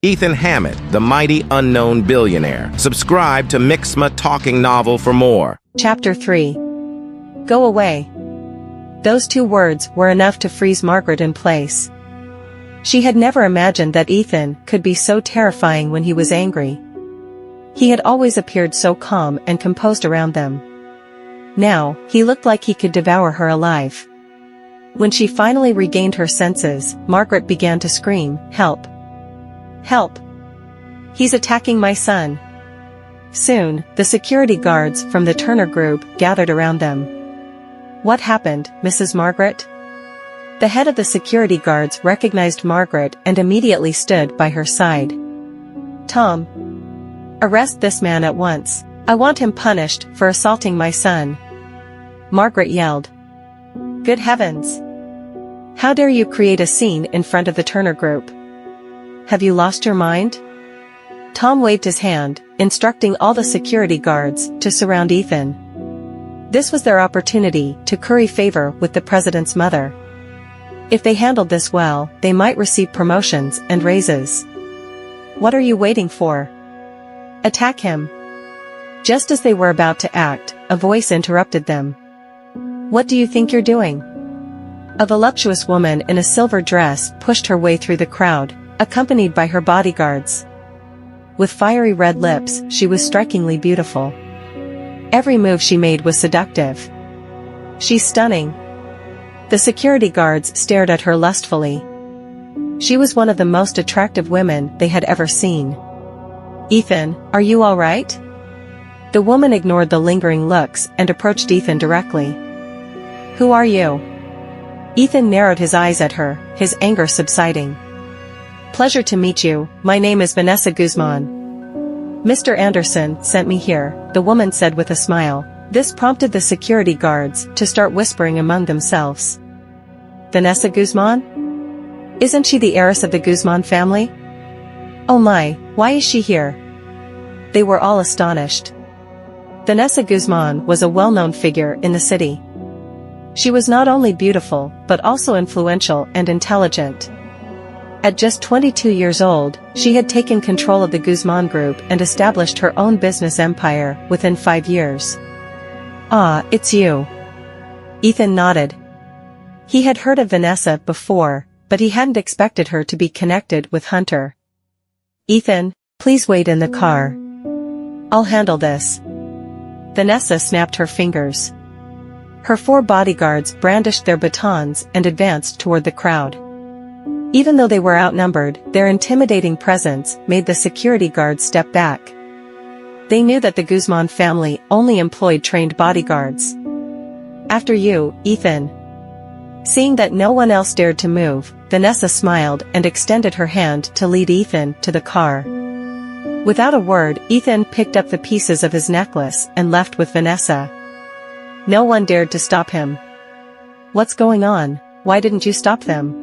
Ethan Hammet, the Mighty Unknown Billionaire. Subscribe to Mixma Talking Novel for more. Chapter 3. Go away. Those two words were enough to freeze Margaret in place. She had never imagined that Ethan could be so terrifying when he was angry. He had always appeared so calm and composed around them. Now, he looked like he could devour her alive. When she finally regained her senses, Margaret began to scream, "Help! Help! He's attacking my son!" Soon, the security guards from the Turner Group gathered around them. "What happened, Mrs. Margaret?" The head of the security guards recognized Margaret and immediately stood by her side. "Tom, arrest this man at once. I want him punished for assaulting my son," Margaret yelled. "Good heavens! How dare you create a scene in front of the Turner Group? Have you lost your mind?" Tom waved his hand, instructing all the security guards to surround Ethan. This was their opportunity to curry favor with the president's mother. If they handled this well, they might receive promotions and raises. "What are you waiting for? Attack him!" Just as they were about to act, a voice interrupted them. "What do you think you're doing?" A voluptuous woman in a silver dress pushed her way through the crowd, accompanied by her bodyguards. With fiery red lips, she was strikingly beautiful. Every move she made was seductive. "She's stunning." The security guards stared at her lustfully. She was one of the most attractive women they had ever seen. "Ethan, are you all right?" The woman ignored the lingering looks and approached Ethan directly. "Who are you?" Ethan narrowed his eyes at her, his anger subsiding. "Pleasure to meet you, my name is Vanessa Guzman. Mr. Anderson sent me here," the woman said with a smile. This prompted the security guards to start whispering among themselves. "Vanessa Guzman? Isn't she the heiress of the Guzman family? Oh my, why is she here?" They were all astonished. Vanessa Guzman was a well-known figure in the city. She was not only beautiful, but also influential and intelligent. At just 22 years old, she had taken control of the Guzman Group and established her own business empire within 5 years. "Ah, it's you." Ethan nodded. He had heard of Vanessa before, but he hadn't expected her to be connected with Hunter. "Ethan, please wait in the car. I'll handle this." Vanessa snapped her fingers. Her 4 bodyguards brandished their batons and advanced toward the crowd. Even though they were outnumbered, their intimidating presence made the security guards step back. They knew that the Guzman family only employed trained bodyguards. "After you, Ethan." Seeing that no one else dared to move, Vanessa smiled and extended her hand to lead Ethan to the car. Without a word, Ethan picked up the pieces of his necklace and left with Vanessa. No one dared to stop him. "What's going on? Why didn't you stop them?"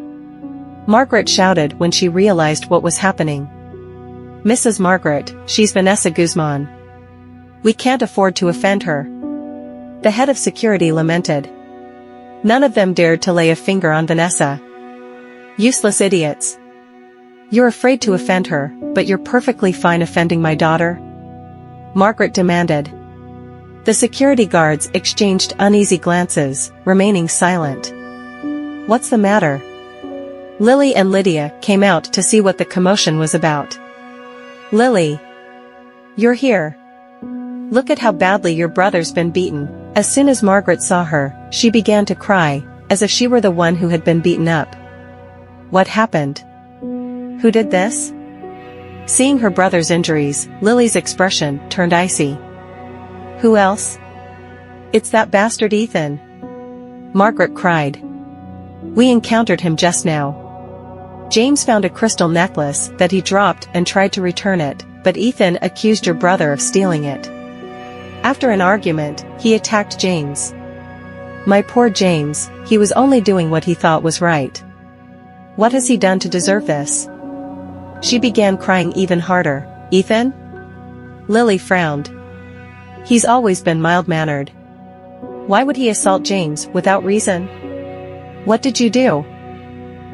Margaret shouted when she realized what was happening. "Mrs. Margaret, she's Vanessa Guzman. We can't afford to offend her." The head of security lamented. None of them dared to lay a finger on Vanessa. "Useless idiots. You're afraid to offend her, but you're perfectly fine offending my daughter?" Margaret demanded. The security guards exchanged uneasy glances, remaining silent. "What's the matter?" Lily and Lydia came out to see what the commotion was about. "Lily, you're here. Look at how badly your brother's been beaten." As soon as Margaret saw her, she began to cry, as if she were the one who had been beaten up. "What happened? Who did this?" Seeing her brother's injuries, Lily's expression turned icy. "Who else? It's that bastard Ethan," Margaret cried. "We encountered him just now. James found a crystal necklace that he dropped and tried to return it, but Ethan accused your brother of stealing it. After an argument, he attacked James. My poor James, he was only doing what he thought was right. What has he done to deserve this?" She began crying even harder. "Ethan?" Lily frowned. "He's always been mild-mannered. Why would he assault James without reason? What did you do?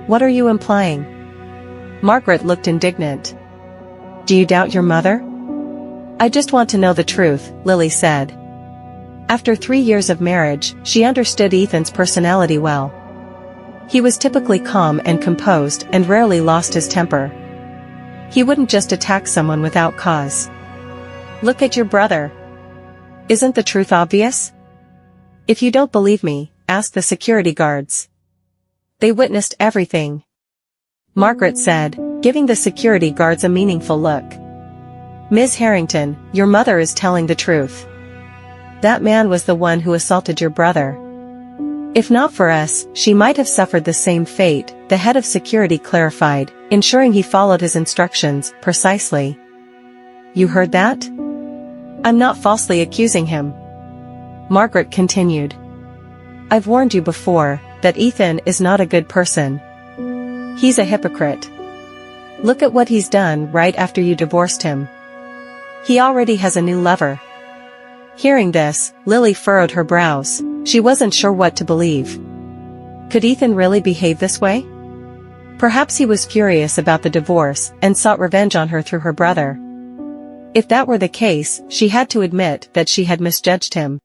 What are you implying?" Margaret looked indignant. Do you doubt your mother? I just want to know the truth, Lily said. After 3 years of marriage, she understood Ethan's personality well. He was typically calm and composed and rarely lost his temper. He wouldn't just attack someone without cause. Look at your brother. Isn't the truth obvious? If you don't believe me, ask the security guards. They witnessed everything. Margaret said, giving the security guards a meaningful look. Ms. Harrington, your mother is telling the truth. That man was the one who assaulted your brother. If not for us, she might have suffered the same fate, the head of security clarified, ensuring he followed his instructions precisely. You heard that? I'm not falsely accusing him. Margaret continued. I've warned you before, that Ethan is not a good person. He's a hypocrite. Look at what he's done right after you divorced him. He already has a new lover. Hearing this, Lily furrowed her brows. She wasn't sure what to believe. Could Ethan really behave this way? Perhaps he was furious about the divorce and sought revenge on her through her brother. If that were the case, she had to admit that she had misjudged him.